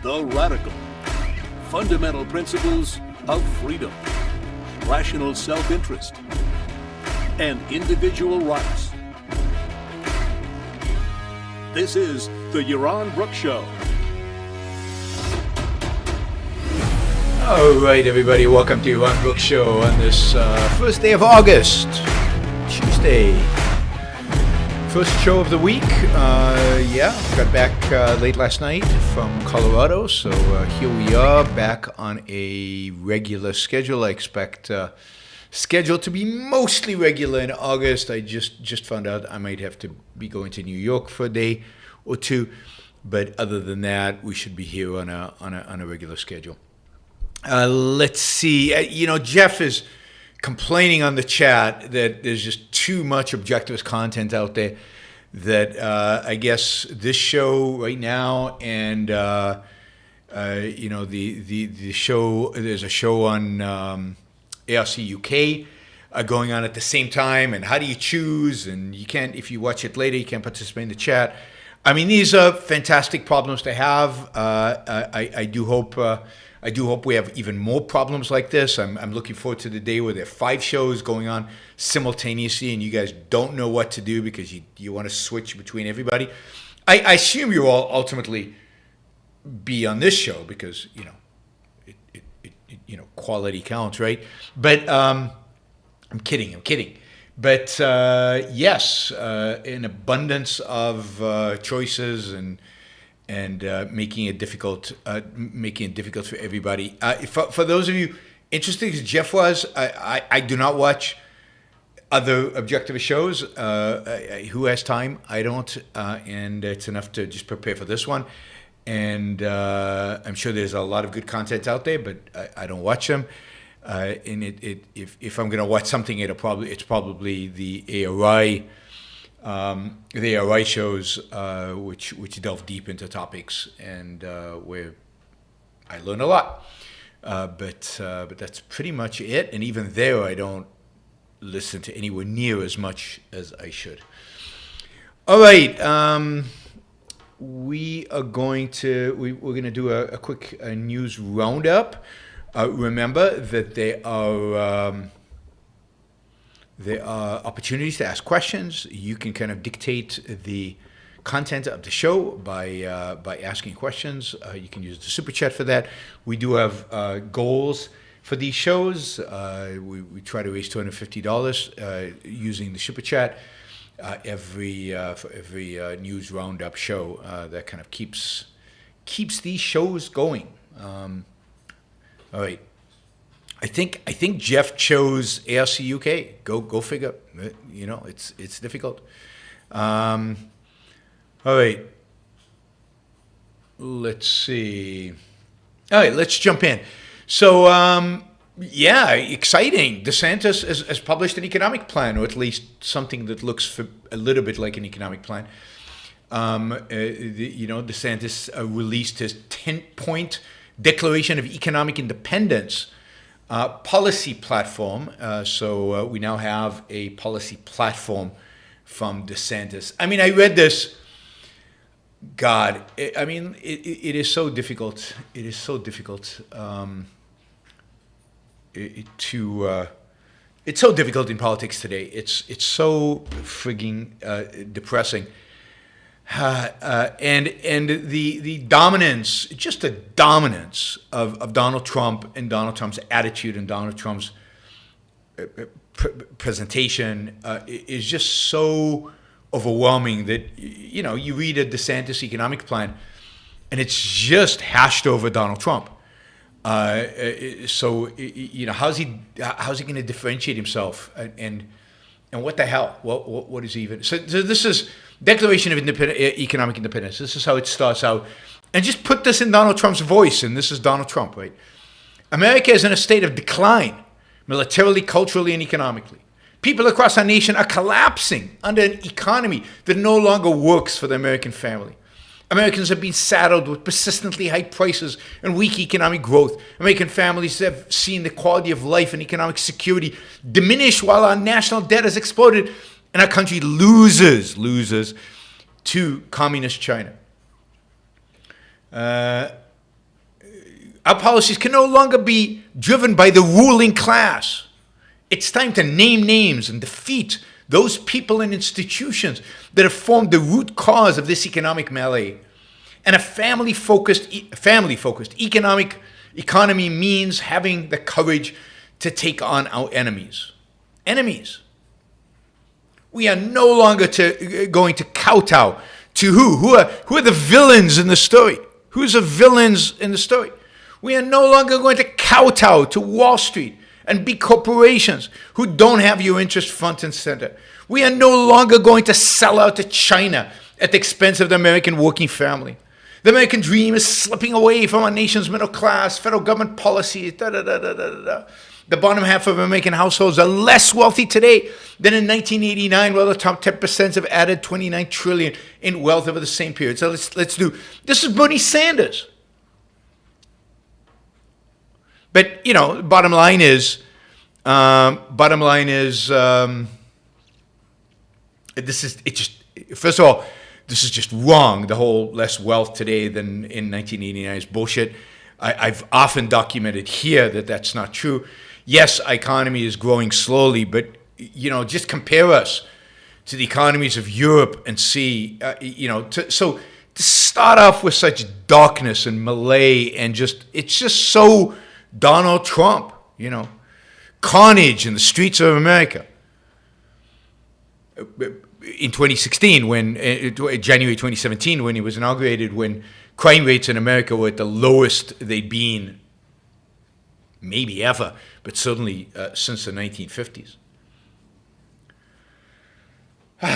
the radical, fundamental principles of freedom, rational self-interest, and individual rights. This is the Yaron Brook Show. All right, everybody, welcome to Yaron Brook Show on this first day of August, Tuesday. First show of the week. Got back late last night from Colorado, so here we are back on a regular schedule. I expect schedule to be mostly regular in August. I just found out I might have to be going to New York for a day or two, but other than that, we should be here on a regular schedule. Let's see. Jeff is complaining on the chat that there's just too much objectivist content out there. That I guess this show right now and the show, there's a show on ARC UK going on at the same time. And how do you choose? And you can't, if you watch it later, you can't participate in the chat. I mean, these are fantastic problems to have. I do hope we have even more problems like this. I'm looking forward to the day where there are 5 shows going on simultaneously and you guys don't know what to do because you want to switch between everybody. I assume you all ultimately be on this show because, quality counts, right? But I'm kidding. But yes, an abundance of choices and making it difficult for everybody. For those of you interested, as Jeff was, I do not watch other objectivist shows. Who has time? I don't, and it's enough to just prepare for this one. And I'm sure there's a lot of good content out there, but I don't watch them. And if I'm going to watch something, it's probably the ARI. The ARI shows, which delve deep into topics and where I learn a lot. But that's pretty much it. And even there, I don't listen to anywhere near as much as I should. All right, we're going to do a quick news roundup. Remember that there are opportunities to ask questions. You can kind of dictate the content of the show by asking questions. You can use the super chat for that. We do have goals for these shows. We try to raise $250 using the super chat for every news roundup show. That kind of keeps these shows going. All right. I think Jeff chose ARC UK. Go figure. It's difficult. All right. Let's see. All right, let's jump in. So, exciting. DeSantis has published an economic plan, or at least something that looks a little bit like an economic plan. DeSantis released his 10-point Declaration of Economic Independence policy platform. So we now have a policy platform from DeSantis. I mean, I read this. God, it is so difficult. It is so difficult it's so difficult in politics today. It's so frigging depressing. And the dominance, just the dominance of Donald Trump and Donald Trump's attitude and Donald Trump's presentation is just so overwhelming that, you read a DeSantis economic plan and it's just hashed over Donald Trump. So how's he going to differentiate himself and what the hell? What is he even? So this is Declaration of Economic Independence. This is how it starts out. And just put this in Donald Trump's voice, and this is Donald Trump, right? America is in a state of decline, militarily, culturally, and economically. People across our nation are collapsing under an economy that no longer works for the American family. Americans have been saddled with persistently high prices and weak economic growth. American families have seen the quality of life and economic security diminish while our national debt has exploded and our country loses to communist China. Our policies can no longer be driven by the ruling class. It's time to name names and defeat those people and institutions that have formed the root cause of this economic melee. And a family-focused economy means having the courage to take on our enemies. Enemies. We are no longer going to kowtow to who? Who are the villains in the story? Who's the villains in the story? We are no longer going to kowtow to Wall Street and big corporations who don't have your interest front and center. We are no longer going to sell out to China at the expense of the American working family. The American dream is slipping away from our nation's middle class, federal government policies, The bottom half of American households are less wealthy today than in 1989, while the top 10% have added $29 trillion in wealth over the same period. So let's do, this is Bernie Sanders. But, you know, bottom line is, first of all, this is just wrong. The whole less wealth today than in 1989 is bullshit. I've often documented here that that's not true. Yes, our economy is growing slowly, but, you know, just compare us to the economies of Europe and see, so to start off with such darkness and melee and it's just so Donald Trump, you know, carnage in the streets of America. In 2016, January 2017, when he was inaugurated, when crime rates in America were at the lowest they'd been maybe ever, but certainly since the 1950s.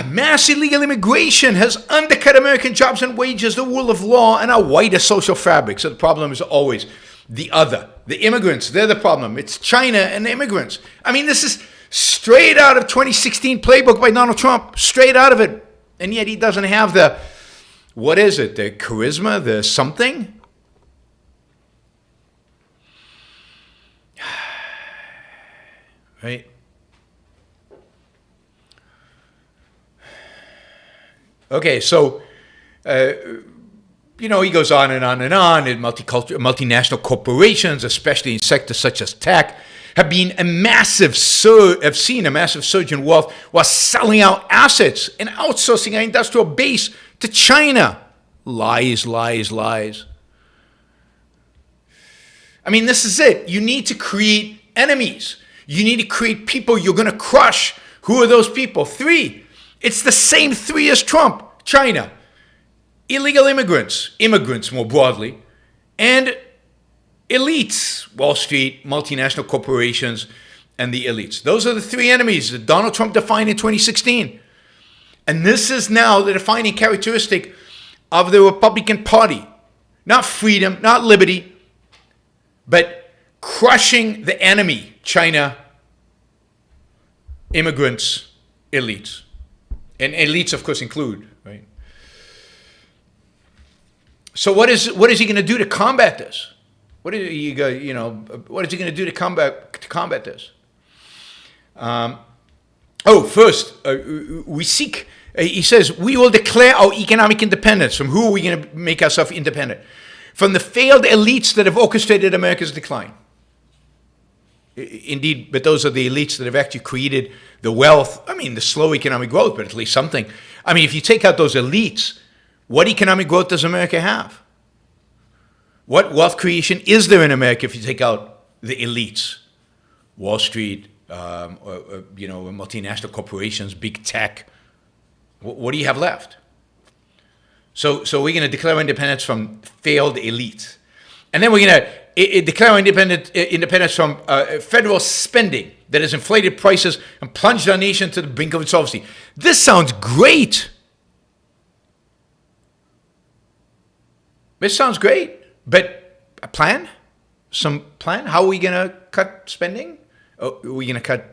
Mass illegal immigration has undercut American jobs and wages, the rule of law, and our wider social fabric. So the problem is always the other. The immigrants, they're the problem. It's China and the immigrants. I mean, this is straight out of 2016 playbook by Donald Trump, straight out of it. And yet he doesn't have the charisma, the something? Right? Okay, so, he goes on and on and on. And multinational corporations, especially in sectors such as tech, have seen a massive surge in wealth while selling out assets and outsourcing our industrial base to China. Lies, lies, lies. I mean, this is it. You need to create enemies. You need to create people you're going to crush. Who are those people? 3. It's the same 3 as Trump. China, illegal immigrants more broadly, and elites, Wall Street, multinational corporations, and the elites. Those are the 3 enemies that Donald Trump defined in 2016. And this is now the defining characteristic of the Republican Party. Not freedom, not liberty, but crushing the enemy, China, immigrants, elites. And elites, of course, include, right? So what is he going to do to combat this? What is he going to do to combat this? First, we seek. He says we will declare our economic independence. From who are we going to make ourselves independent? From the failed elites that have orchestrated America's decline. Indeed, but those are the elites that have actually created the wealth. I mean, the slow economic growth, but at least something. I mean, if you take out those elites, what economic growth does America have? What wealth creation is there in America if you take out the elites? Wall Street, multinational corporations, big tech. What do you have left? So we're going to declare independence from failed elites. And then we're going to declare independence from federal spending that has inflated prices and plunged our nation to the brink of insolvency. This sounds great. This sounds great. But a plan? Some plan? How are we going to cut spending? Are we going to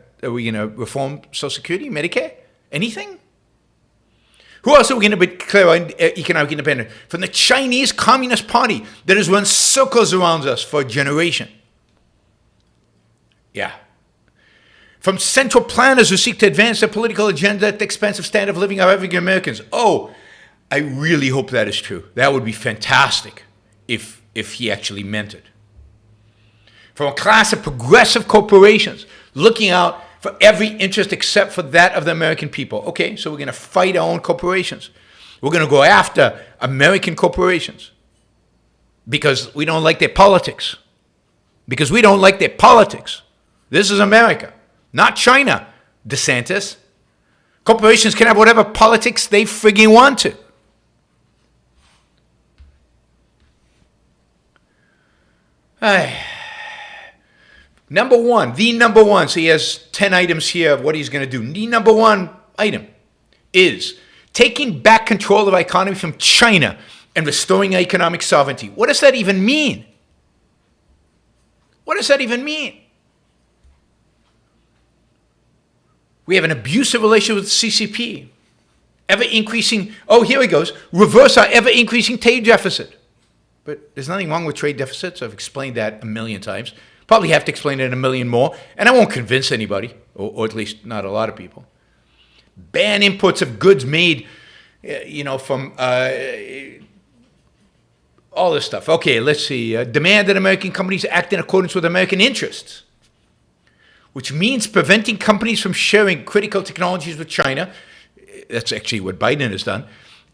reform Social Security, Medicare? Anything? Who else are we going to declare economic independence? From the Chinese Communist Party that has run circles around us for a generation. Yeah. From central planners who seek to advance their political agenda at the expense of standard of living of everyday Americans. Oh, I really hope that is true. That would be fantastic if he actually meant it. from a class of progressive corporations looking out for every interest except for that of the American people. Okay, so we're going to fight our own corporations. We're going to go after American corporations because we don't like their politics. Because we don't like their politics. This is America, not China, DeSantis. Corporations can have whatever politics they frigging want to. Number one, so he has 10 items here of what he's going to do. The number one item is taking back control of our economy from China and restoring our economic sovereignty. What does that even mean? What does that even mean? We have an abusive relationship with the CCP. Ever increasing, here he goes, reverse our ever increasing trade deficit. But there's nothing wrong with trade deficits. I've explained that a million times. Probably have to explain it a million more. And I won't convince anybody, or at least not a lot of people. Ban imports of goods made, from all this stuff. Okay, let's see. Demand that American companies act in accordance with American interests, which means preventing companies from sharing critical technologies with China. That's actually what Biden has done.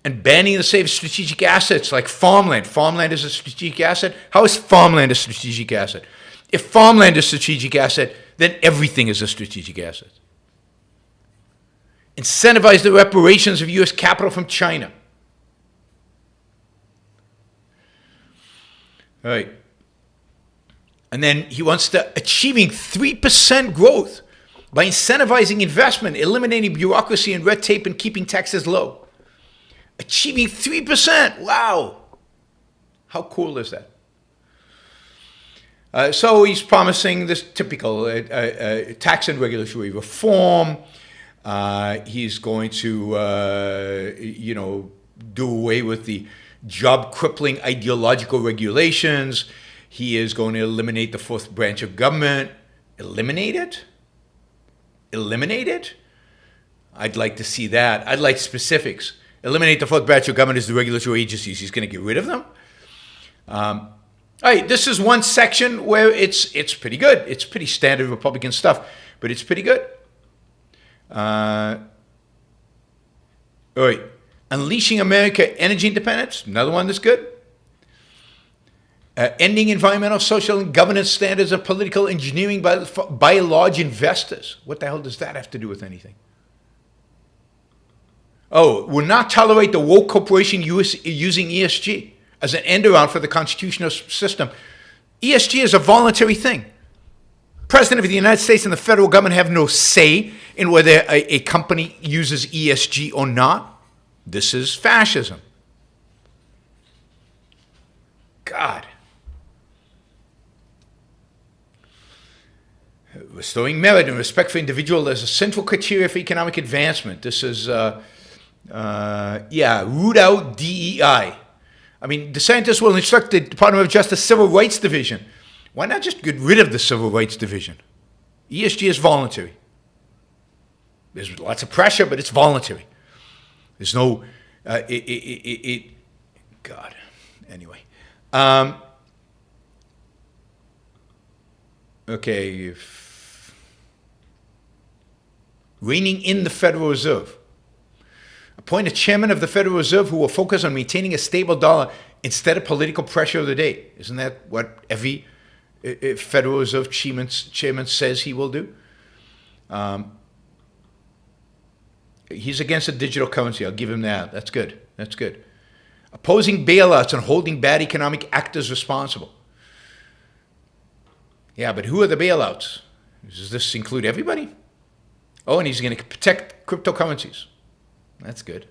And banning the sale of strategic assets like farmland. Farmland is a strategic asset. How is farmland a strategic asset? If farmland is a strategic asset, then everything is a strategic asset. Incentivize the reparations of U.S. capital from China. All right. And then he wants to achieving 3% growth by incentivizing investment, eliminating bureaucracy and red tape, and keeping taxes low. Achieving 3%. Wow. How cool is that? So he's promising this typical tax and regulatory reform. He's going to, do away with the job-crippling ideological regulations. He is going to eliminate the fourth branch of government. Eliminate it? Eliminate it? I'd like to see that. I'd like specifics. Eliminate the fourth branch of government is the regulatory agencies. He's going to get rid of them. All right, this is one section where it's pretty good. It's pretty standard Republican stuff, but it's pretty good. All right, unleashing America energy independence, another one that's good. Ending environmental, social, and governance standards of political engineering by large investors. What the hell does that have to do with anything? Will not tolerate the woke corporation using ESG as an end around for the constitutional system. ESG is a voluntary thing. President of the United States and the federal government have no say in whether a company uses ESG or not. This is fascism. God. Restoring merit and respect for individual as a central criteria for economic advancement. This is, root out DEI. I mean, DeSantis will instruct the Department of Justice Civil Rights Division. Why not just get rid of the Civil Rights Division? ESG is voluntary. There's lots of pressure, but it's voluntary. There's no, God, anyway. Okay. Reining in the Federal Reserve. Appoint a chairman of the Federal Reserve who will focus on maintaining a stable dollar instead of political pressure of the day. Isn't that what every Federal Reserve chairman says he will do? He's against a digital currency. I'll give him that. That's good. That's good. Opposing bailouts and holding bad economic actors responsible. Yeah, but who are the bailouts? Does this include everybody? Oh, and he's going to protect cryptocurrencies. That's good.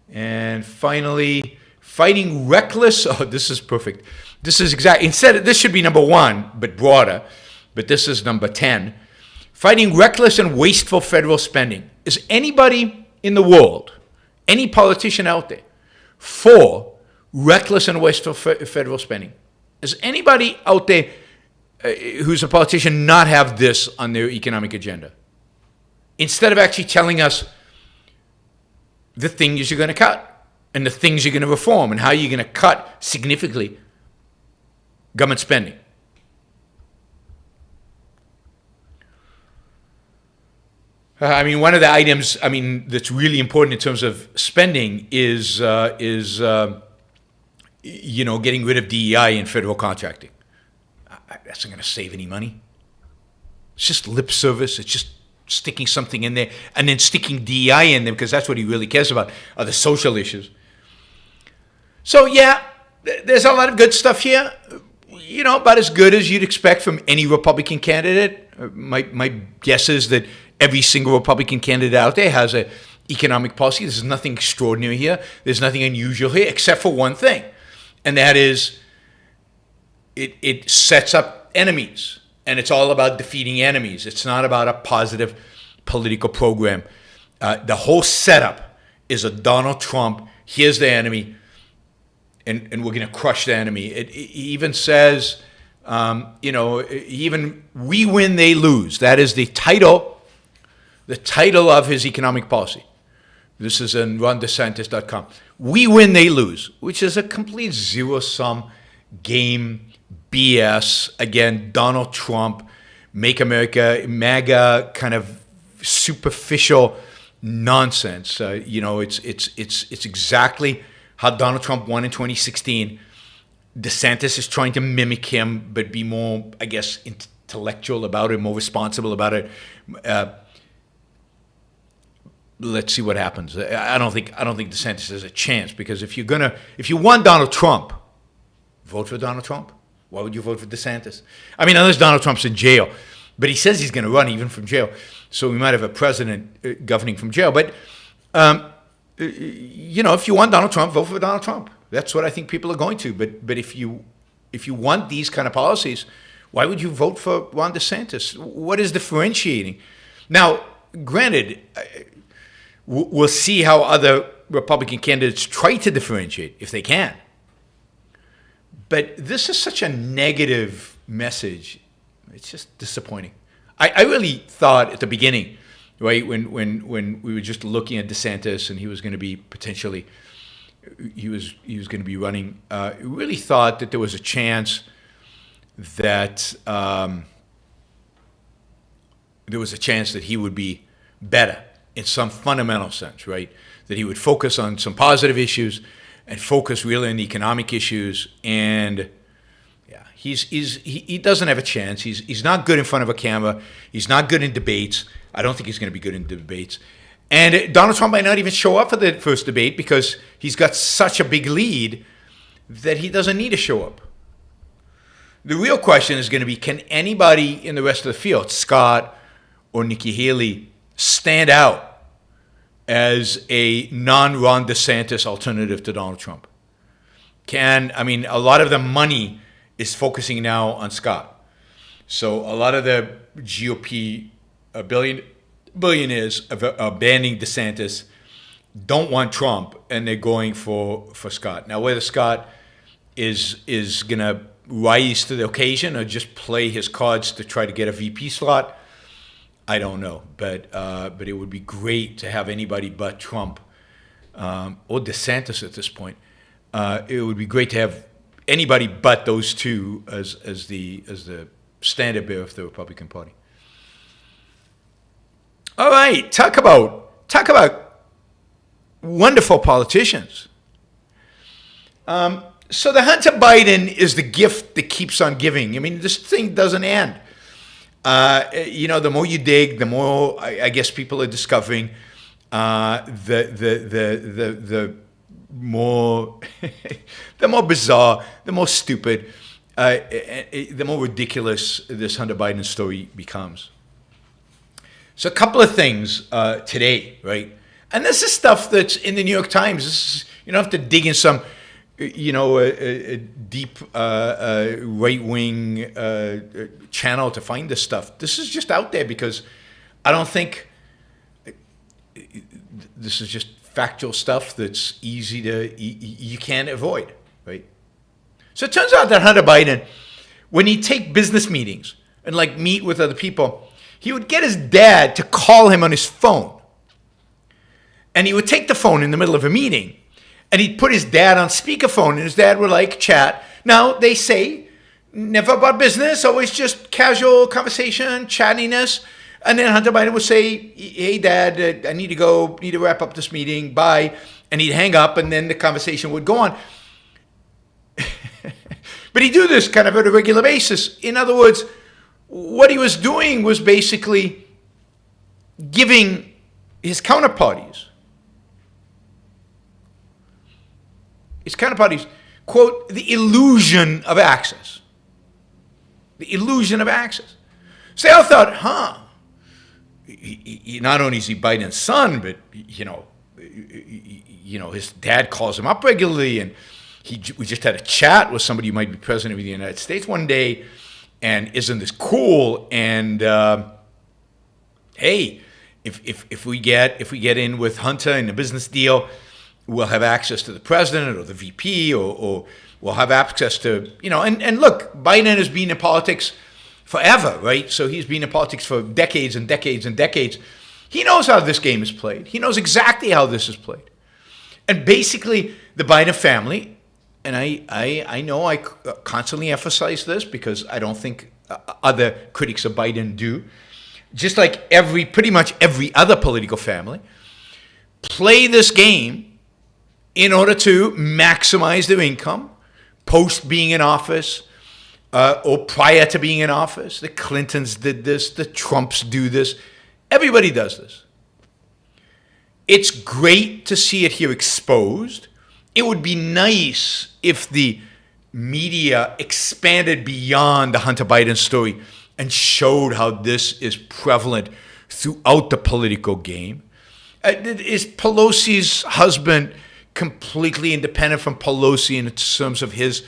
And finally, fighting reckless. Oh, this is perfect. This is exactly, this should be number 1, but broader. But this is number 10. Fighting reckless and wasteful federal spending. Is anybody in the world, any politician out there, for reckless and wasteful federal spending? Is anybody out there who's a politician not have this on their economic agenda? Instead of actually telling us the things you're going to cut and the things you're going to reform and how you're going to cut significantly government spending. I mean, one of the items, I mean, that's really important in terms of spending is getting rid of DEI in federal contracting. That's not going to save any money. It's just lip service. It's just sticking something in there and then sticking DEI in there because that's what he really cares about, are the social issues. So, yeah, there's a lot of good stuff here. About as good as you'd expect from any Republican candidate. My guess is that every single Republican candidate out there has an economic policy. There's nothing extraordinary here. There's nothing unusual here, except for one thing. And that is it sets up enemies. And it's all about defeating enemies. It's not about a positive political program. The whole setup is a Donald Trump, here's the enemy, and we're going to crush the enemy. It even says, even we win, they lose. That is the title of his economic policy. This is in DeSantis.com. We win, they lose, which is a complete zero-sum game BS. Again, Donald Trump, Make America, MAGA kind of superficial nonsense. It's exactly how Donald Trump won in 2016. DeSantis is trying to mimic him, but be more, I guess, intellectual about it, more responsible about it. Let's see what happens. I don't think DeSantis has a chance, because if you want Donald Trump, vote for Donald Trump. Why would you vote for DeSantis? I mean, unless Donald Trump's in jail, but he says he's going to run even from jail, so we might have a president governing from jail. But if you want Donald Trump, vote for Donald Trump. That's what I think people are going to. But if you want these kind of policies, why would you vote for Ron DeSantis? What is differentiating? Now, granted, we'll see how other Republican candidates try to differentiate, if they can. But this is such a negative message. It's just disappointing. I really thought at the beginning, right, when we were just looking at DeSantis and he was going to be potentially, he was going to be running, really thought that there was a chance that he would be better in some fundamental sense, right? That he would focus on some positive issues and focus really on the economic issues. And yeah, he doesn't have a chance. He's not good in front of a camera. He's not good in debates. I don't think he's going to be good in debates. And Donald Trump might not even show up for the first debate because he's got such a big lead that he doesn't need to show up. The real question is going to be, can anybody in the rest of the field, Scott or Nikki Haley, stand out as a non-Ron DeSantis alternative to Donald Trump? A lot of the money is focusing now on Scott. So a lot of the GOP billionaires are banning DeSantis, don't want Trump, and they're going for Scott. Now, whether Scott is going to rise to the occasion or just play his cards to try to get a VP slot, I don't know, but it would be great to have anybody but Trump or DeSantis at this point. It would be great to have anybody but those two as the standard bearer of the Republican Party. All right, talk about wonderful politicians. So the Hunter Biden is the gift that keeps on giving. I mean, this thing doesn't end. The more you dig, the more I guess people are discovering. The more the more bizarre, the more stupid, the more ridiculous this Hunter Biden story becomes. So a couple of things today, right? And this is stuff that's in the New York Times. This is, you don't have to dig in some, a deep right-wing channel to find this stuff. This is just out there because I don't think this is just factual stuff that's you can't avoid, right? So it turns out that Hunter Biden, when he'd take business meetings and meet with other people, he would get his dad to call him on his phone. And he would take the phone in the middle of a meeting and he'd put his dad on speakerphone and his dad would chat. Now, they say never about business, always just casual conversation, chattiness. And then Hunter Biden would say, hey, Dad, I need to go, need to wrap up this meeting, bye. And he'd hang up, and then the conversation would go on. But he'd do this kind of on a regular basis. In other words, what he was doing was basically giving his counterparties, quote, the illusion of access. The illusion of access. So they all thought, he not only is he Biden's son, but, his dad calls him up regularly, and we just had a chat with somebody who might be president of the United States one day, and isn't this cool? And hey, if we get in with Hunter in a business deal, we'll have access to the president or the VP, or we'll have access to, and look, Biden has been in politics forever, right? So he's been in politics for decades and decades and decades. He knows how this game is played. He knows exactly how this is played. And basically, the Biden family, and I know I constantly emphasize this because I don't think other critics of Biden do, just like pretty much every other political family, play this game in order to maximize their income post being in office or prior to being in office. The Clintons did this. The Trumps do this. Everybody does this. It's great to see it here exposed. It would be nice if the media expanded beyond the Hunter Biden story and showed how this is prevalent throughout the political game. Is Pelosi's husband completely independent from Pelosi in terms of his,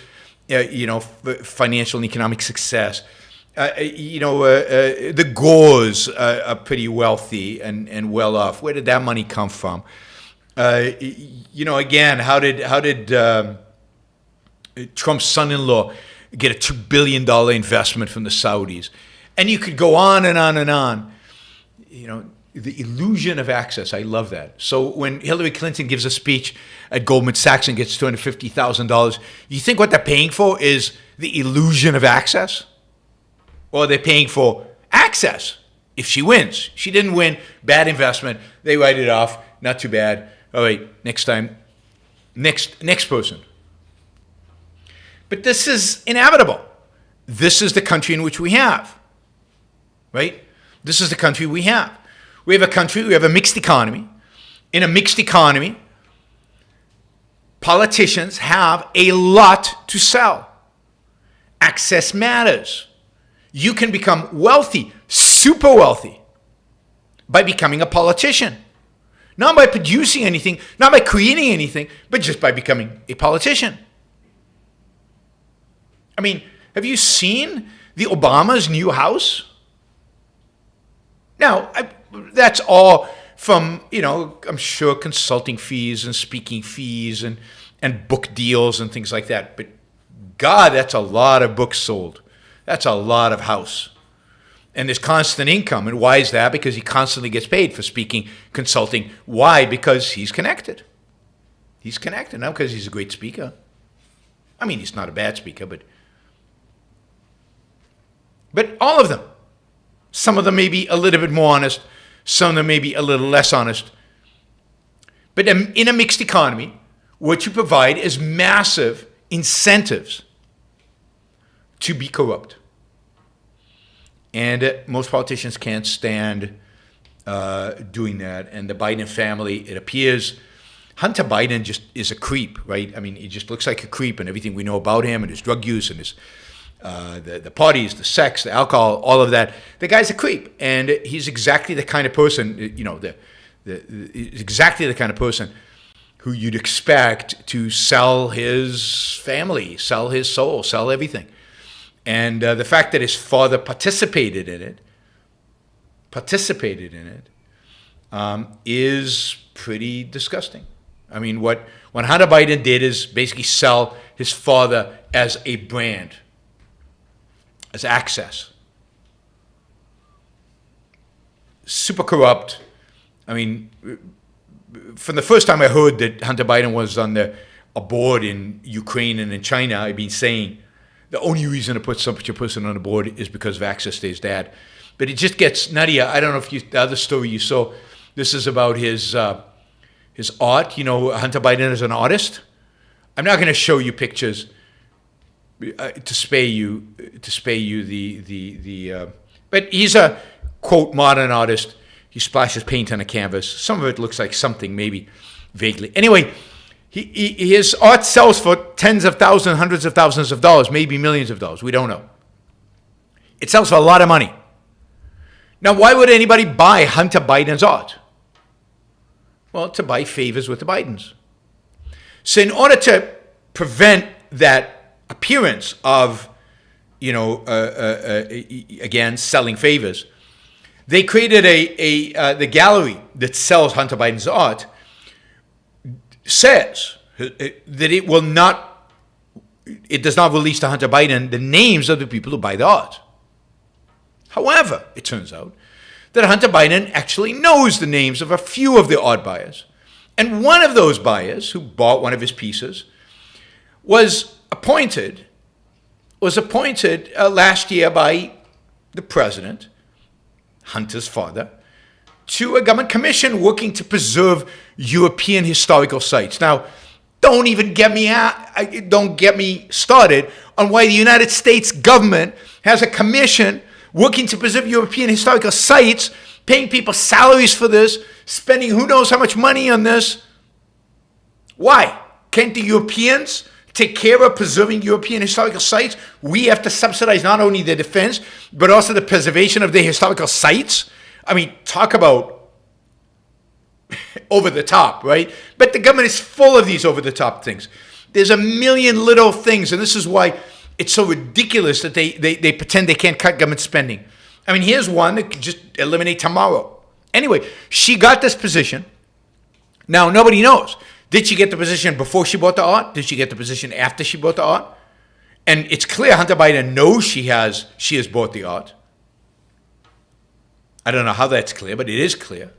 financial and economic success? The Gores are pretty wealthy and well off. Where did that money come from? Again, how did Trump's son-in-law get a $2 billion investment from the Saudis? And you could go on and on and on. The illusion of access, I love that. So when Hillary Clinton gives a speech at Goldman Sachs and gets $250,000, you think what they're paying for is the illusion of access? Or they're paying for access if she wins. She didn't win, bad investment, they write it off, not too bad. All right, next time, next person. But this is inevitable. This is the country in which we have, right? This is the country we have. We have a mixed economy. In a mixed economy, politicians have a lot to sell. Access matters. You can become wealthy, super wealthy, by becoming a politician. Not by producing anything, not by creating anything, but just by becoming a politician. I mean, have you seen the Obama's new house? Now, that's all from, I'm sure consulting fees and speaking fees and book deals and things like that. But God, that's a lot of books sold. That's a lot of house. And there's constant income. And why is that? Because he constantly gets paid for speaking, consulting. Why? Because he's connected. He's connected, not because he's a great speaker. I mean, he's not a bad speaker, but all of them. Some of them may be a little bit more honest. Some of them may be a little less honest. But in a mixed economy, what you provide is massive incentives to be corrupt. And most politicians can't stand doing that. And the Biden family, it appears, Hunter Biden just is a creep, right? I mean, he just looks like a creep, and everything we know about him and his drug use and his the parties, the sex, the alcohol, all of that. The guy's a creep, and he's exactly the kind of person, exactly the kind of person who you'd expect to sell his family, sell his soul, sell everything. And the fact that his father participated in it, is pretty disgusting. I mean, what Hunter Biden did is basically sell his father as a brand, as access. Super corrupt. I mean, from the first time I heard that Hunter Biden was on a board in Ukraine and in China, I've been saying the only reason to put such a person on the board is because of access to his dad. But it just gets nuttier. I don't know if the other story you saw, this is about his art. You know, Hunter Biden is an artist. I'm not going to show you pictures to spare you the. But he's a quote modern artist. He splashes paint on a canvas. Some of it looks like something, maybe vaguely. Anyway, his art sells for tens of thousands, hundreds of thousands of dollars, maybe millions of dollars. We don't know. It sells for a lot of money. Now, why would anybody buy Hunter Biden's art? Well, to buy favors with the Bidens. So in order to prevent that appearance of, again, selling favors, they created the gallery that sells Hunter Biden's art says that it does not release to Hunter Biden the names of the people who buy the art. However, it turns out that Hunter Biden actually knows the names of a few of the art buyers. And one of those buyers who bought one of his pieces was appointed last year by the president, Hunter's father, to a government commission working to preserve European historical sites. Now, don't get me started on why the United States government has a commission working to preserve European historical sites, paying people salaries for this, spending who knows how much money on this. Why? Can't the Europeans take care of preserving European historical sites? We have to subsidize not only the defense, but also the preservation of the historical sites. I mean, talk about over the top, right? But the government is full of these over the top things. There's a million little things, and this is why it's so ridiculous that they pretend they can't cut government spending. I mean, here's one that could just eliminate tomorrow. Anyway, she got this position. Now, nobody knows. Did she get the position before she bought the art? Did she get the position after she bought the art? And it's clear Hunter Biden knows she has bought the art. I don't know how that's clear, but it is clear.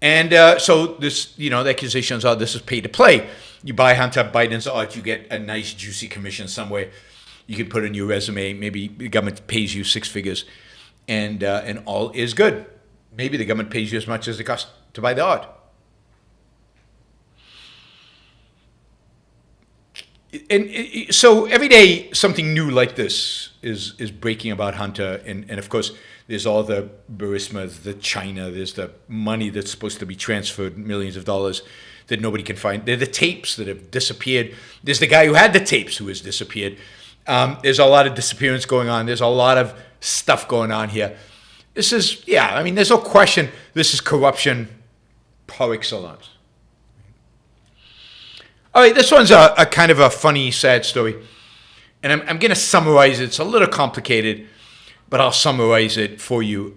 And so this, the accusations are this is pay to play. You buy Hunter Biden's art, you get a nice juicy commission somewhere. You can put in your resume. Maybe the government pays you six figures, and all is good. Maybe the government pays you as much as it costs to buy the art. And so every day something new like this is breaking about Hunter, and of course there's all the Burisma, the China, there's the money that's supposed to be transferred, millions of dollars that nobody can find. There are the tapes that have disappeared. There's the guy who had the tapes who has disappeared. There's a lot of disappearance going on. There's a lot of stuff going on here. This is, there's no question this is corruption par excellence. All right, this one's a kind of a funny, sad story. And I'm going to summarize it. It's a little complicated, but I'll summarize it for you.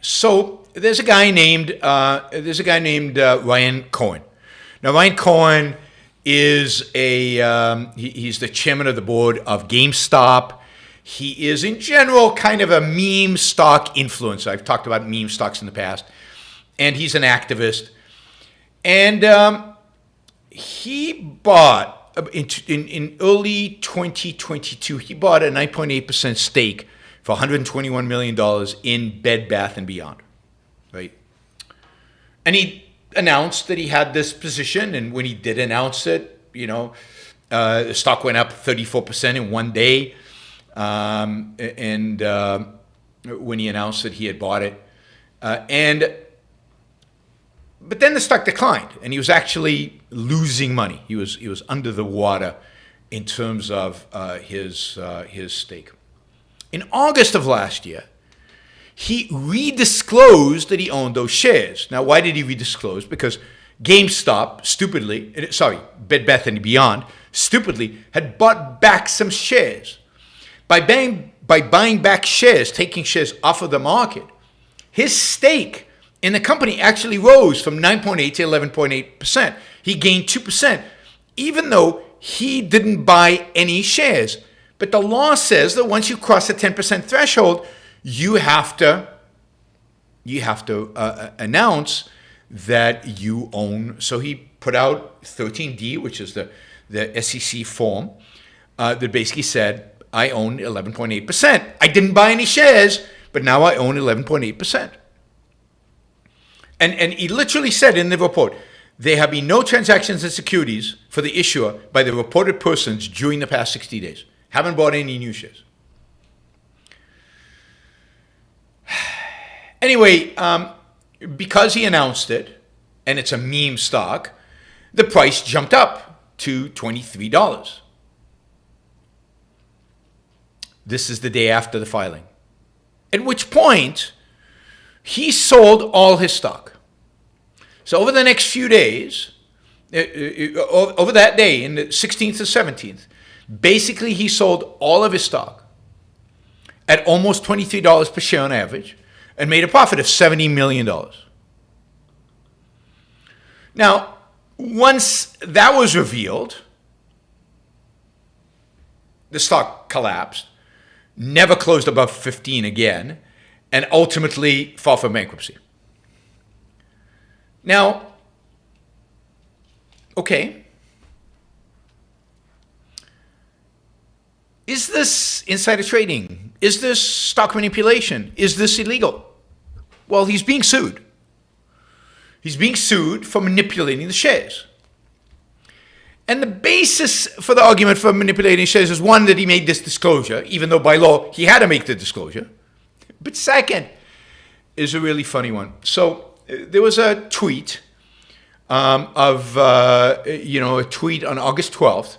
So there's a guy named Ryan Cohen. Now, Ryan Cohen is he's the chairman of the board of GameStop. He is, in general, kind of a meme stock influencer. I've talked about meme stocks in the past. And he's an activist. And he bought, in early 2022, he bought a 9.8% stake for $121 million in Bed Bath & Beyond, right? And he announced that he had this position, and when he did announce it, the stock went up 34% in one day, when he announced that he had bought it. But then the stock declined, and he was actually losing money. He was under the water in terms of his stake. In August of last year, he redisclosed that he owned those shares. Now, why did he redisclose? Because GameStop, Bed Bath & Beyond, stupidly had bought back some shares. By buying back shares, taking shares off of the market, his stake in the company actually rose from 9.8 to 11.8%. He gained 2%, even though he didn't buy any shares. But the law says that once you cross the 10% threshold, you have to announce that you own. So he put out 13D, which is the SEC form that basically said, I own 11.8%. I didn't buy any shares, but now I own 11.8%. And he literally said in the report, there have been no transactions in securities for the issuer by the reported persons during the past 60 days. Haven't bought any new shares. Anyway, because he announced it, and it's a meme stock, the price jumped up to $23. This is the day after the filing. At which point, he sold all his stock. So over the next few days, over that day, in the 16th to 17th, basically he sold all of his stock at almost $23 per share on average and made a profit of $70 million. Now, once that was revealed, the stock collapsed, never closed above 15 again, and ultimately filed for bankruptcy. Now, okay, is this insider trading? Is this stock manipulation? Is this illegal? Well, he's being sued. He's being sued for manipulating the shares. And the basis for the argument for manipulating shares is one, that he made this disclosure, even though by law he had to make the disclosure. But second is a really funny one. So there was a tweet a tweet on August 12th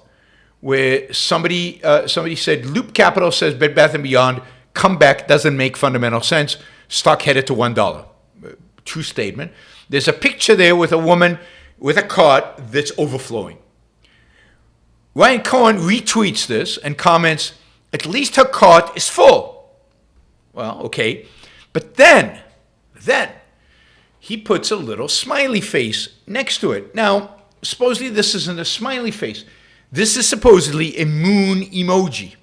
where somebody said, Loop Capital says Bed Bath & Beyond comeback doesn't make fundamental sense. Stock headed to $1. True statement. There's a picture there with a woman with a cart that's overflowing. Ryan Cohen retweets this and comments, at least her cart is full. Well, okay. But then he puts a little smiley face next to it. Now, supposedly this isn't a smiley face. This is supposedly a moon emoji.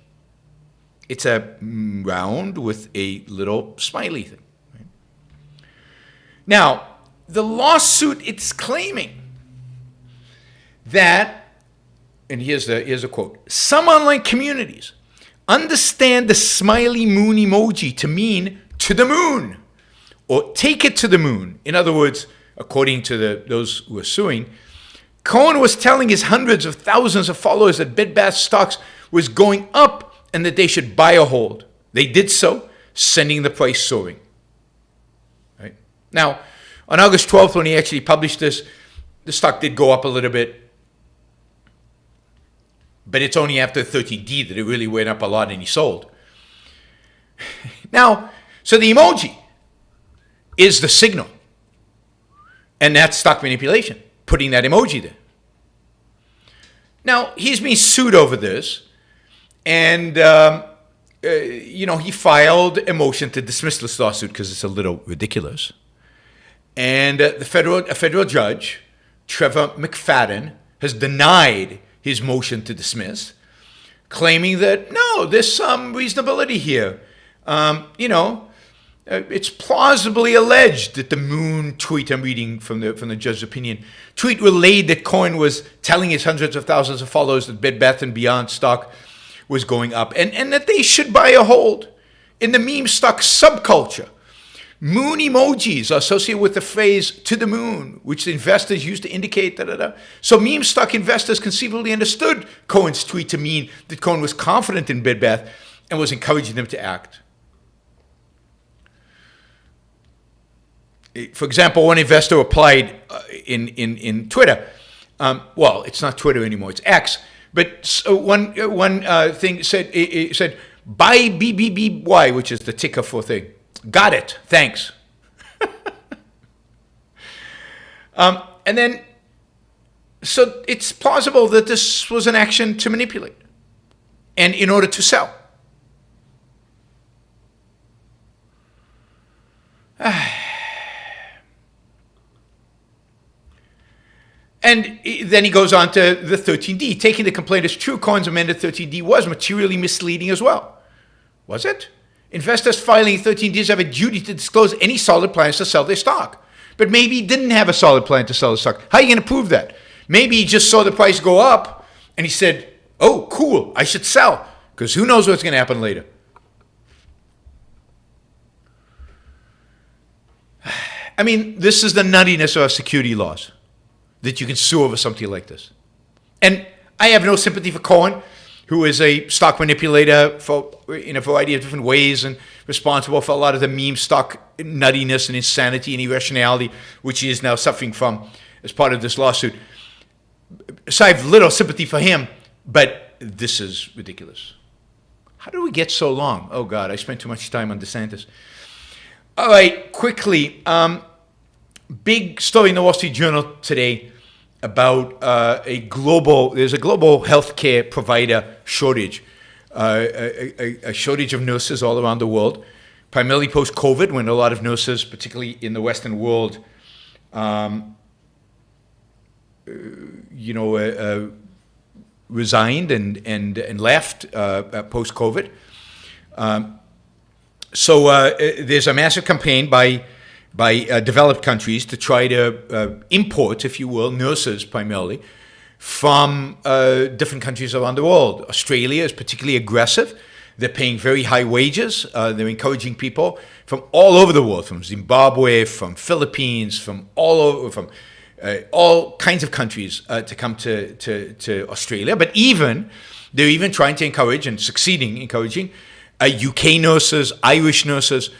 It's a round with a little smiley thing. Right? Now, the lawsuit, it's claiming that, and here's a quote, some online communities understand the smiley moon emoji to mean to the moon or take it to the moon. In other words, according to those who are suing, Cohen was telling his hundreds of thousands of followers that Bed Bath stocks was going up and that they should buy or hold. They did so, sending the price soaring. Right? Now, on August 12th, when he actually published this, the stock did go up a little bit. But it's only after 13D that it really went up a lot and he sold. Now, so the emoji is the signal. And that's stock manipulation, putting that emoji there. Now, he's being sued over this. And, he filed a motion to dismiss this lawsuit because it's a little ridiculous. And a federal judge, Trevor McFadden, has denied his motion to dismiss, claiming that, no, there's some reasonability here. It's plausibly alleged that the moon tweet, I'm reading from the judge's opinion, tweet relayed that Cohen was telling his hundreds of thousands of followers that Bed Bath & Beyond stock was going up and that they should buy or hold. In the meme stock subculture, moon emojis are associated with the phrase to the moon, which the investors use to indicate da-da-da. So meme stock investors conceivably understood Cohen's tweet to mean that Cohen was confident in Bed Bath and was encouraging them to act. For example, one investor applied in Twitter. Well, it's not Twitter anymore; it's X. But one thing said it said buy BBBY, which is the ticker for thing. Got it. Thanks. And then, so it's plausible that this was an action to manipulate, and in order to sell. And then he goes on to the 13D. Taking the complaint as true, Cohen's amended 13D was materially misleading as well. Was it? Investors filing 13Ds have a duty to disclose any solid plans to sell their stock. But maybe he didn't have a solid plan to sell the stock. How are you going to prove that? Maybe he just saw the price go up and he said, oh, cool, I should sell. because who knows what's going to happen later. I mean, this is the nuttiness of our security laws, that you can sue over something like this. And I have no sympathy for Cohen, who is a stock manipulator in a variety of different ways and responsible for a lot of the meme stock nuttiness and insanity and irrationality, which he is now suffering from as part of this lawsuit. So I have little sympathy for him, but this is ridiculous. How did we get so long? Oh, God, I spent too much time on DeSantis. All right, quickly. Big story in the Wall Street Journal today about there's a global healthcare provider shortage, a shortage of nurses all around the world, primarily post-COVID, when a lot of nurses, particularly in the Western world, resigned and left post-COVID. So there's a massive campaign by developed countries to try to import, if you will, nurses primarily from different countries around the world. Australia is particularly aggressive. They're paying very high wages. They're encouraging people from all over the world, from Zimbabwe, from Philippines, from all over, from all kinds of countries to come to Australia. But they're even trying to encourage and succeeding encouraging UK nurses, Irish nurses,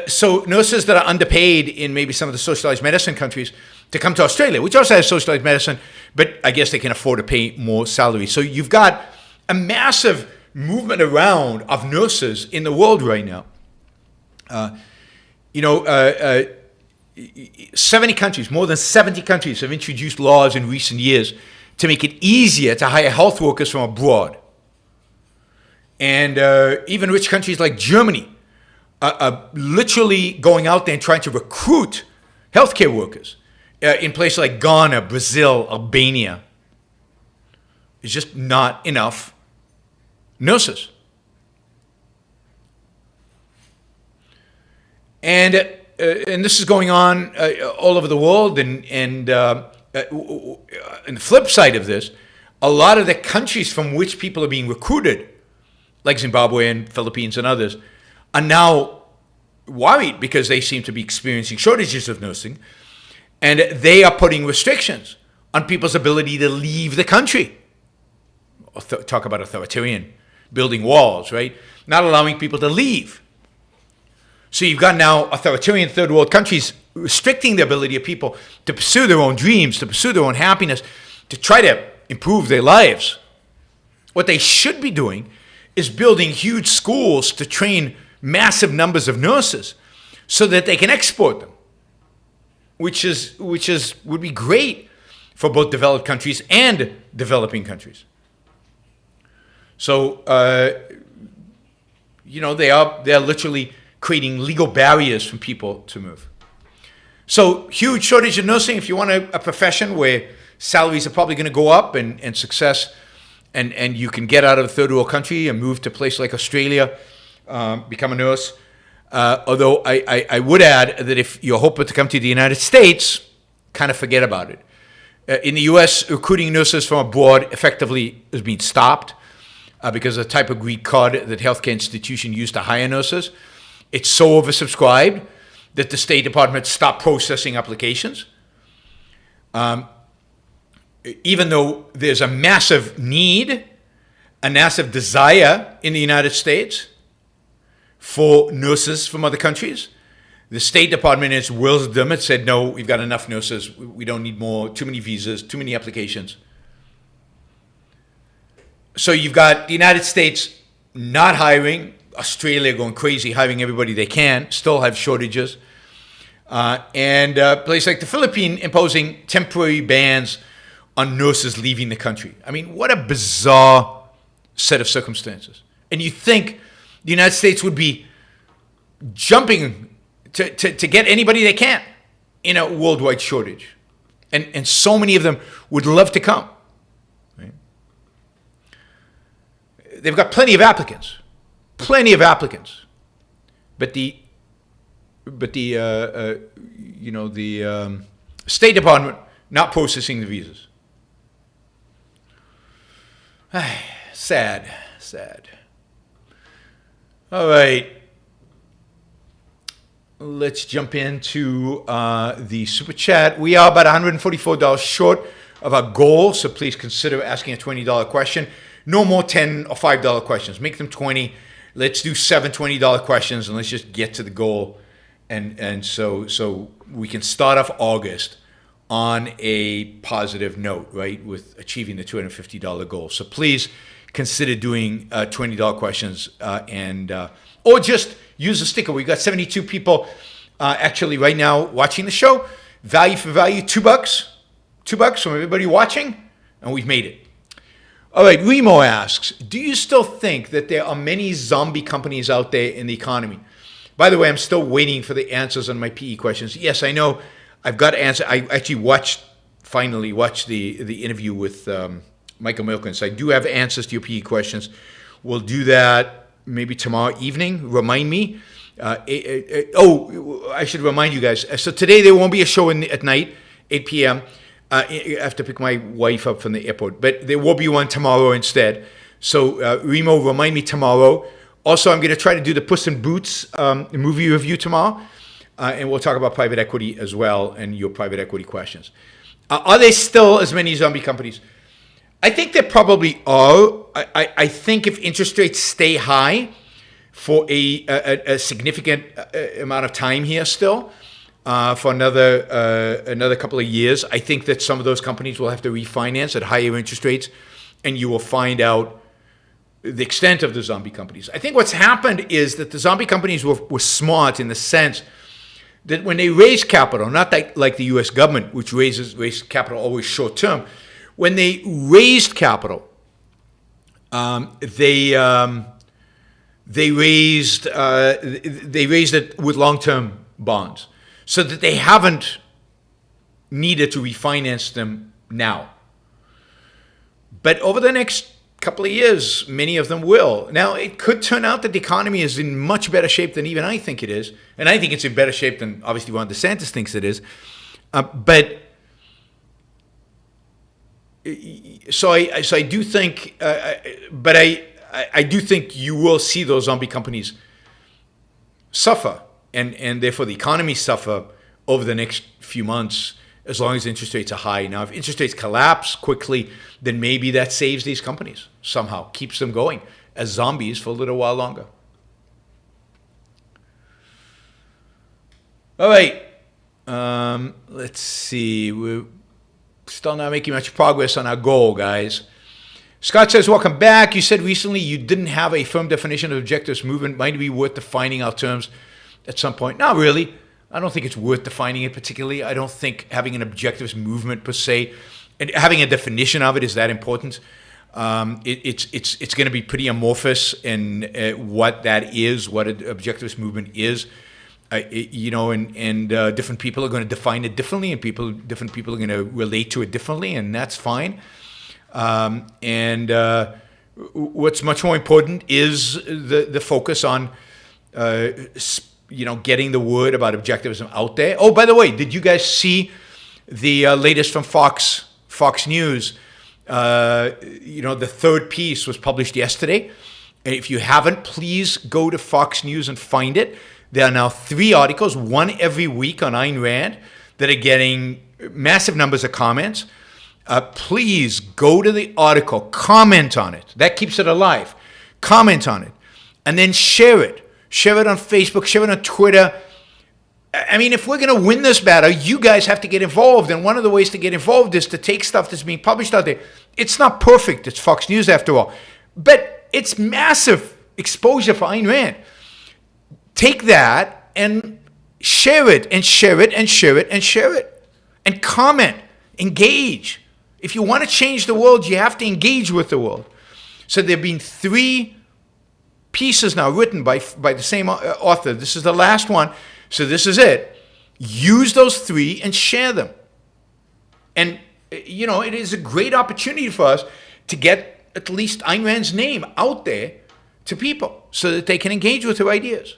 so nurses that are underpaid in maybe some of the socialized medicine countries to come to Australia, which also has socialized medicine, but I guess they can afford to pay more salary. So you've got a massive movement around of nurses in the world right now. 70 countries, more than 70 countries have introduced laws in recent years to make it easier to hire health workers from abroad. And even rich countries like Germany are literally going out there and trying to recruit healthcare workers in places like Ghana, Brazil, Albania. There's just not enough nurses. And this is going on all over the world. And the flip side of this, a lot of the countries from which people are being recruited, like Zimbabwe and Philippines and others, are now worried because they seem to be experiencing shortages of nursing, and they are putting restrictions on people's ability to leave the country. Talk about authoritarian, building walls, right? Not allowing people to leave. So you've got now authoritarian third world countries restricting the ability of people to pursue their own dreams, to pursue their own happiness, to try to improve their lives. What they should be doing is building huge schools to train massive numbers of nurses so that they can export them, which would be great for both developed countries and developing countries. So they are literally creating legal barriers for people to move. So huge shortage of nursing. If you want a profession where salaries are probably going to go up and success, and you can get out of a third world country and move to a place like Australia, become a nurse. Although I would add that if you're hoping to come to the United States, kind of forget about it. In the U.S., recruiting nurses from abroad effectively is being stopped because of the type of Greek card that healthcare institutions use to hire nurses. It's so oversubscribed that the State Department stopped processing applications. Even though there's a massive need, a massive desire in the United States for nurses from other countries, the State Department, in its wisdom, had said, no, we've got enough nurses. We don't need more, too many visas, too many applications. So you've got the United States not hiring, Australia going crazy, hiring everybody they can, still have shortages, and a place like the Philippines imposing temporary bans on nurses leaving the country. I mean, what a bizarre set of circumstances. And you think the United States would be jumping to get anybody they can in a worldwide shortage. And so many of them would love to come. Right? They've got plenty of applicants. But the State Department not processing the visas. Sad. All right. Let's jump into the super chat. We are about $144 short of our goal, so please consider asking a $20 question. No more $10 or $5 questions. Make them 20. Let's do 7 $20 questions, and let's just get to the goal. And so we can start off August on a positive note, right, with achieving the $250 goal. So please consider doing $20 questions or just use a sticker. We've got 72 people actually right now watching the show. Value for value, $2. $2 from everybody watching, and we've made it. All right, Remo asks, do you still think that there are many zombie companies out there in the economy? By the way, I'm still waiting for the answers on my PE questions. Yes, I know I've got to answer. I actually finally watched the interview with Michael Milken. So I do have answers to your PE questions. We'll do that maybe tomorrow evening. Remind me. I should remind you guys. So today there won't be a show at night, 8 p.m. I have to pick my wife up from the airport. But there will be one tomorrow instead. So Remo, remind me tomorrow. Also, I'm going to try to do the Puss in Boots movie review tomorrow. And we'll talk about private equity as well and your private equity questions. Are there still as many zombie companies? I think there probably are. I think if interest rates stay high for a significant amount of time here still, for another couple of years, I think that some of those companies will have to refinance at higher interest rates, and you will find out the extent of the zombie companies. I think what's happened is that the zombie companies were smart in the sense that when they raise capital, not like the U.S. government, which raises capital always short term, when they raised capital, they raised it with long-term bonds, so that they haven't needed to refinance them now. But over the next couple of years, many of them will. Now, it could turn out that the economy is in much better shape than even I think it is. And I think it's in better shape than obviously Ron DeSantis thinks it is. So I do think, but I do think you will see those zombie companies suffer, and therefore the economy suffer over the next few months, as long as interest rates are high. Now, if interest rates collapse quickly, then maybe that saves these companies somehow, keeps them going as zombies for a little while longer. All right. Let's see. We're still not making much progress on our goal, guys. Scott says, welcome back. You said recently you didn't have a firm definition of objectivist movement. Might it be worth defining our terms at some point? Not really. I don't think it's worth defining it particularly. I don't think having an objectivist movement per se, and having a definition of it is that important. It's going to be pretty amorphous in what that is, what an objectivist movement is. Different people are going to define it differently, and different people are going to relate to it differently, and that's fine. What's much more important is the focus on getting the word about objectivism out there. Oh, by the way, did you guys see the latest from Fox News? The third piece was published yesterday. If you haven't, please go to Fox News and find it. There are now 3 articles, one every week on Ayn Rand, that are getting massive numbers of comments. Please go to the article, comment on it. That keeps it alive. Comment on it, and then share it. Share it on Facebook, share it on Twitter. I mean, if we're going to win this battle, you guys have to get involved. And one of the ways to get involved is to take stuff that's being published out there. It's not perfect. It's Fox News after all. But it's massive exposure for Ayn Rand. Take that and share it and share it and share it and share it. And comment. Engage. If you want to change the world, you have to engage with the world. So there have been 3 pieces now written by the same author. This is the last one. So this is it. Use those 3 and share them. And, it is a great opportunity for us to get at least Ayn Rand's name out there to people so that they can engage with her ideas.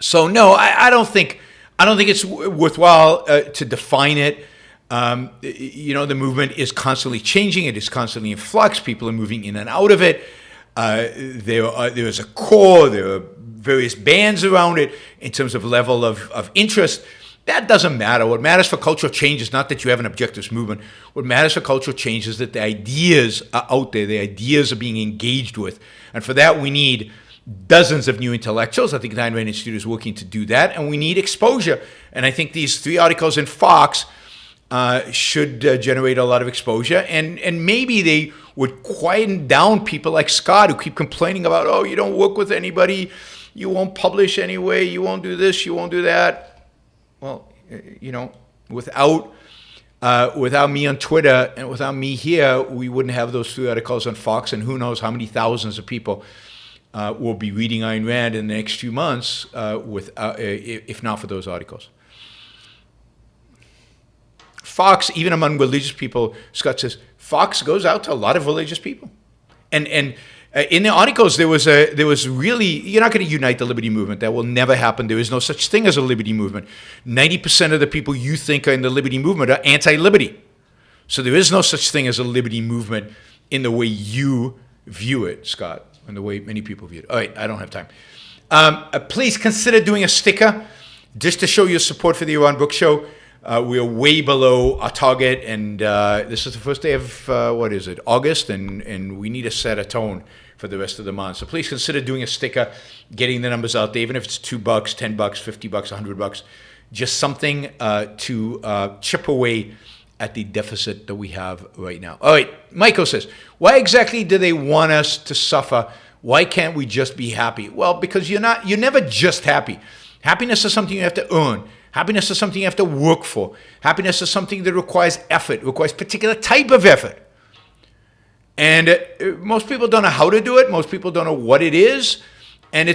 So no, I don't think it's worthwhile to define it. The movement is constantly changing. It is constantly in flux. People are moving in and out of it. There is a core. There are various bands around it in terms of level of interest. That doesn't matter. What matters for cultural change is not that you have an objectivist movement. What matters for cultural change is that the ideas are out there. The ideas are being engaged with. And for that, we need dozens of new intellectuals. I think the Ayn Rand Institute is working to do that. And we need exposure. And I think these 3 articles in Fox should generate a lot of exposure. And maybe they would quieten down people like Scott who keep complaining about, oh, you don't work with anybody, you won't publish anyway, you won't do this, you won't do that. Well, without me on Twitter and without me here, we wouldn't have those 3 articles on Fox, and who knows how many thousands of people will be reading Ayn Rand in the next few months if not for those articles. Fox, even among religious people, Scott says, Fox goes out to a lot of religious people. And in the articles, there was really, you're not going to unite the liberty movement. That will never happen. There is no such thing as a liberty movement. 90% of the people you think are in the liberty movement are anti-liberty. So there is no such thing as a liberty movement in the way you view it, Scott, and the way many people view it. All right, I don't have time. Please consider doing a sticker just to show your support for the Yaron Brook Show. We are way below our target, and this is the first day of, August, and we need to set a tone for the rest of the month. So please consider doing a sticker, getting the numbers out there, even if it's $2, $10, $50, $100, just something to chip away at the deficit that we have right now. All right, Michael says, why exactly do they want us to suffer? Why can't we just be happy? Well, because you're never just happy. Happiness is something you have to earn. Happiness is something you have to work for. Happiness is something that requires effort, requires particular type of effort. And most people don't know how to do it. Most people don't know what it is. And why,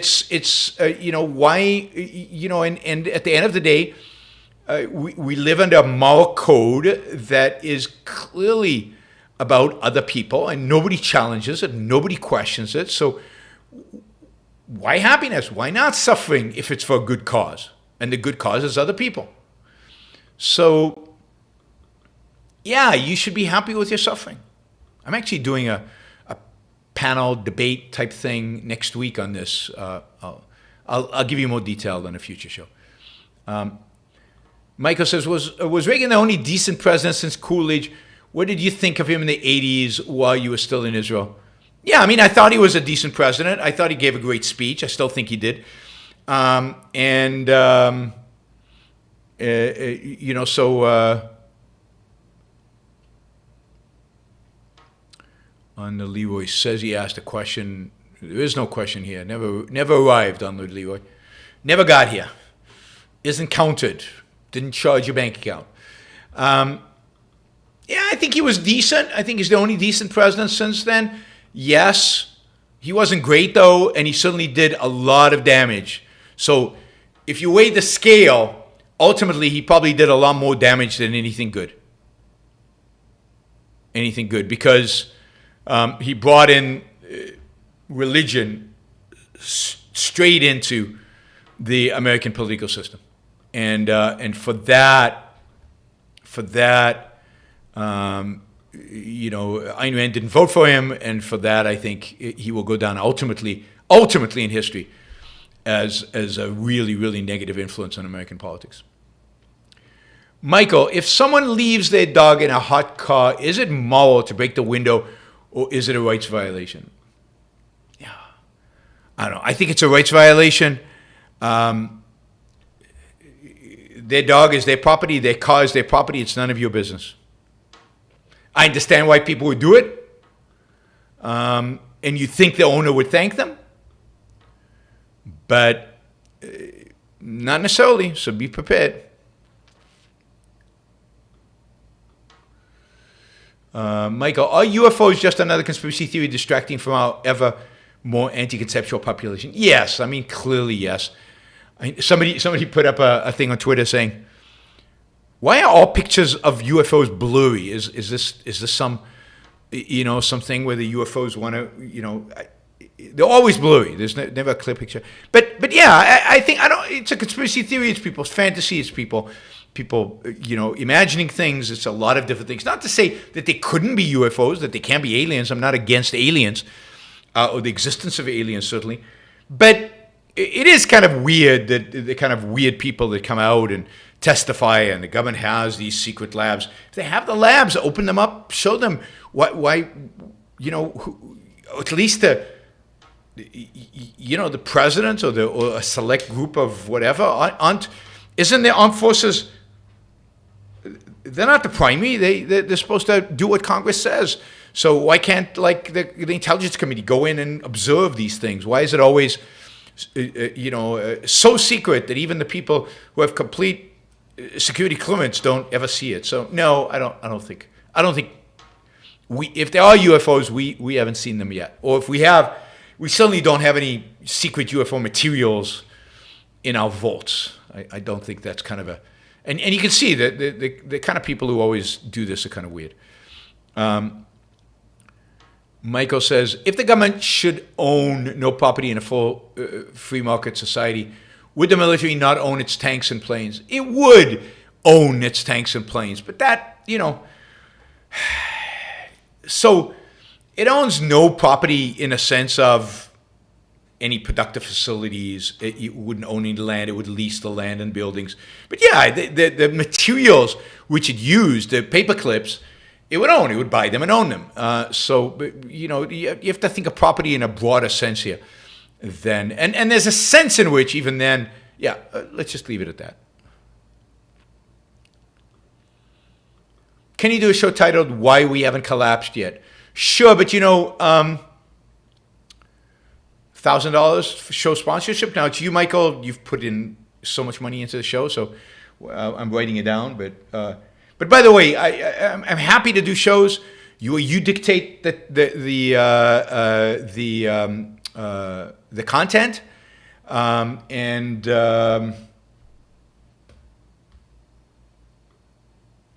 and at the end of the day, we live under a moral code that is clearly about other people, and nobody challenges it, nobody questions it. So why happiness? Why not suffering if it's for a good cause? And the good cause is other people. So, yeah, you should be happy with your suffering. I'm actually doing a panel debate type thing next week on this. I'll give you more detail on a future show. Michael says, was Reagan the only decent president since Coolidge? What did you think of him in the 80s while you were still in Israel? Yeah, I mean, I thought he was a decent president. I thought he gave a great speech. I still think he did. On the Leroy says he asked a question. There is no question here. Never arrived on the Leroy. Never got here. Isn't counted. Didn't charge your bank account. Yeah, I think he was decent. I think he's the only decent president since then. Yes, he wasn't great though, and he certainly did a lot of damage. So if you weigh the scale, ultimately he probably did a lot more damage than anything good. Anything good, because he brought in religion straight into the American political system, and for that, Ayn Rand didn't vote for him, and for that, I think he will go down ultimately in history as a really, really negative influence on American politics. Michael, if someone leaves their dog in a hot car, is it moral to break the window, or is it a rights violation? Yeah, I don't know. I think it's a rights violation. Their dog is their property. Their car is their property. It's none of your business. I understand why people would do it, and you think the owner would thank them, but not necessarily, so be prepared. Michael, are UFOs just another conspiracy theory distracting from our ever more anti-conceptual population? Yes, I mean, clearly yes. Somebody put up a thing on Twitter saying, why are all pictures of UFOs blurry? Is this some, something where the UFOs want to, they're always blurry. There's never a clear picture. But yeah, I think it's a conspiracy theory. It's people's fantasy. It's people, imagining things. It's a lot of different things. Not to say that they couldn't be UFOs, that they can't be aliens. I'm not against aliens. or the existence of aliens, certainly. But it is kind of weird that the kind of weird people that come out and testify, and the government has these secret labs. If they have the labs, open them up, show them why at least the president or a select group of whatever isn't the armed forces. They're not the primary. They're supposed to do what Congress says. So why can't the Intelligence Committee go in and observe these things? Why is it always so secret that even the people who have complete security clearance don't ever see it? So no, I don't think if there are UFOs, we haven't seen them yet. Or if we have, we certainly don't have any secret UFO materials in our vaults. I don't think that's kind of and you can see that the kind of people who always do this are kind of weird. Michael says, if the government should own no property in a full free market society, would the military not own its tanks and planes? It would own its tanks and planes, but that, so it owns no property in a sense of any productive facilities. It wouldn't own any land. It would lease the land and buildings. But yeah, the materials which it used, the paper clips, it would own. It would buy them and own them. You have to think of property in a broader sense here. Then, and there's a sense in which even then, let's just leave it at that. Can you do a show titled "Why We Haven't Collapsed Yet"? Sure, but $1,000 for show sponsorship. Now it's you, Michael. You've put in so much money into the show, so I'm writing it down. But by the way, I'm happy to do shows. You dictate the content, and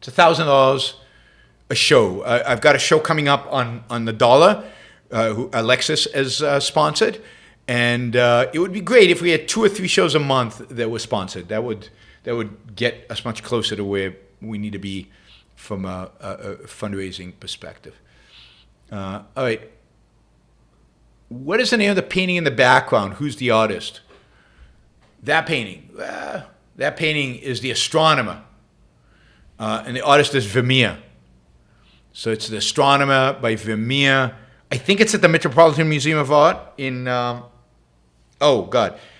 it's $1,000 a show. I've got a show coming up on the dollar. Who Alexis has sponsored, and it would be great if we had 2 or 3 shows a month that were sponsored. That would get us much closer to where we need to be from a fundraising perspective. All right. What is the name of the painting in the background? Who's the artist? That painting. That painting is The Astronomer, and the artist is Vermeer. So it's The Astronomer by Vermeer. I think it's at the Metropolitan Museum of Art in,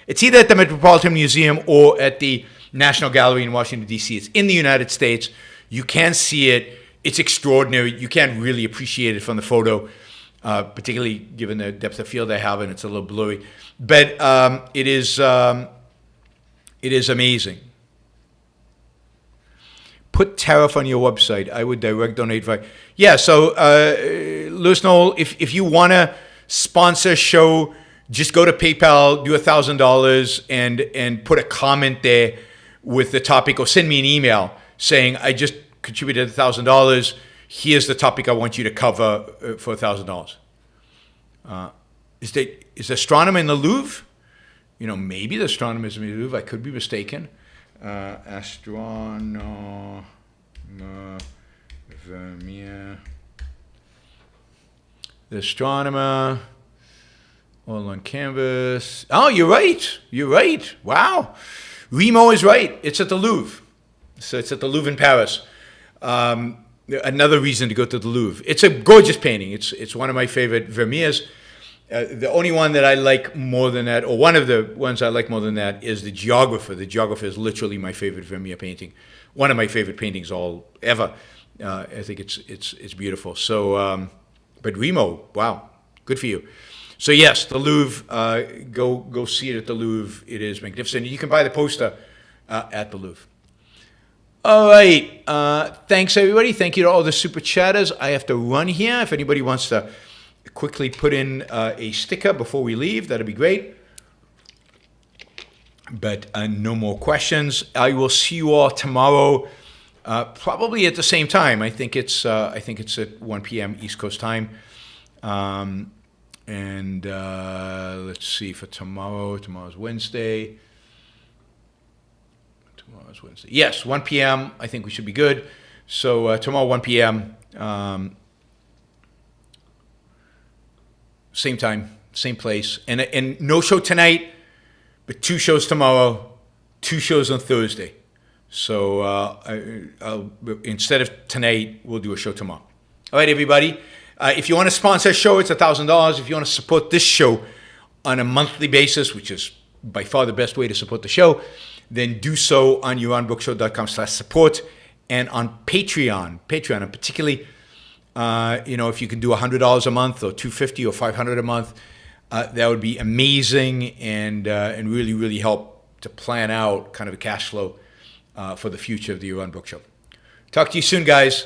it's either at the Metropolitan Museum or at the National Gallery in Washington, D.C. It's in the United States. You can see it. It's extraordinary. You can't really appreciate it from the photo, particularly given the depth of field I have, and it's a little blurry. But it is amazing. Put tariff on your website. I would direct donate. Yeah, so Louis Noel, if you want to sponsor a show, just go to PayPal, do $1,000, and put a comment there with the topic, or send me an email saying, I just contributed $1,000. Here's the topic I want you to cover for $1,000. Is the astronomer in the Louvre? Maybe the astronomer is in the Louvre. I could be mistaken. Astronomer Vermeer. The astronomer all on canvas. Oh, you're right. Wow. Remo is right. It's at the Louvre. So it's at the Louvre in Paris. Another reason to go to the Louvre. It's a gorgeous painting. It's one of my favorite Vermeers. The only one that I like more than that, or one of the ones I like more than that, is The Geographer. The Geographer is literally my favorite Vermeer painting. One of my favorite paintings ever. I think it's beautiful. So, but Remo, wow, good for you. So yes, the Louvre. Go see it at the Louvre. It is magnificent. You can buy the poster at the Louvre. All right. Thanks everybody. Thank you to all the super chatters. I have to run here. If anybody wants to quickly put in a sticker before we leave, that'd be great. But no more questions. I will see you all tomorrow, probably at the same time. I think it's at 1 p.m. East Coast time. And let's see for tomorrow. Tomorrow's Wednesday. Yes, 1 p.m. I think we should be good. So tomorrow 1 p.m. same time, same place. And no show tonight, but 2 shows tomorrow, 2 shows on Thursday. So I'll, instead of tonight, we'll do a show tomorrow. All right, everybody. If you want to sponsor a show, it's $1,000. If you want to support this show on a monthly basis, which is by far the best way to support the show, then do so on YaronBrooksShow.com/support and on Patreon. And particularly, if you can do $100 a month or $250 or $500 a month, that would be amazing and really, really help to plan out kind of a cash flow for the future of the Yaron Brook Show. Talk to you soon, guys.